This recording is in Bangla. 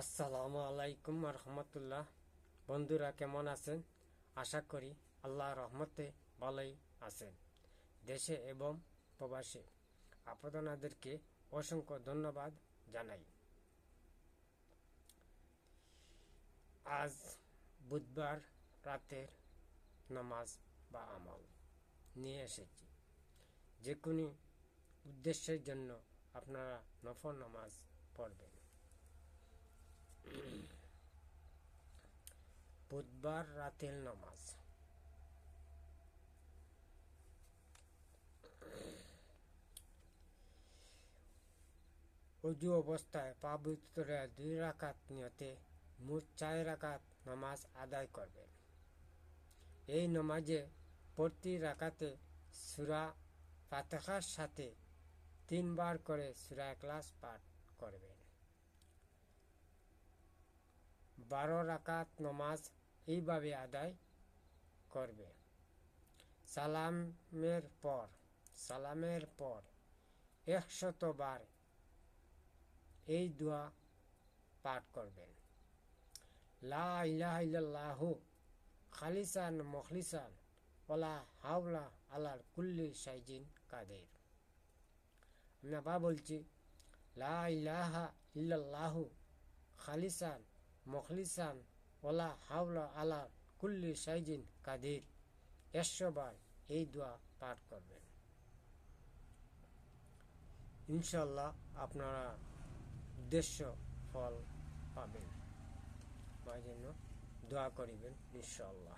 আসসালামু আলাইকুম রহমতুল্লাহ। বন্ধুরা কেমন আছেন? আশা করি আল্লাহর রহমতে ভালোই আছেন। দেশে এবং প্রবাসে আপনাদেরকে অসংখ্য ধন্যবাদ জানাই। আজ বুধবার রাতের নামাজ বা আমল নিয়ে এসেছি। যে কোনো উদ্দেশ্যের জন্য আপনারা নফল নামাজ পড়বেন। বুধবার রাতের নামাজ। অজু অবস্থায় পবিত্র 2 রাকাত নিয়তে মোট 4 রাকাত নামাজ আদায় করবেন। এই নামাজে প্রতি রাকাতে সূরা ফাতিহার সাথে 3 বার করে সূরা ইখলাস পাঠ করবেন। 12 রাকাত নামাজ এইভাবে আদায় করবে। সালামের পর 100 বার এই দোয়া পাঠ করবেন। লা ইলাহা ইল্লাল্লাহু খালিসান মুখলিসান ওয়ালা হাওলা আলা কুল্লি শাইইন কাদির। আমি আবার বলছি, লা ইলাহা ইল্লাল্লাহু খালিসান মুখলিসান ওয়ালা হাওলা আলা কুল্লি শাইইন কাদির। 100 বার এই দোয়া পাঠ করবেন। ইনশাআল্লাহ আপনারা উদ্দেশ্য ফল পাবেন। আমার জন্য দোয়া করিবেন ইনশাআল্লাহ।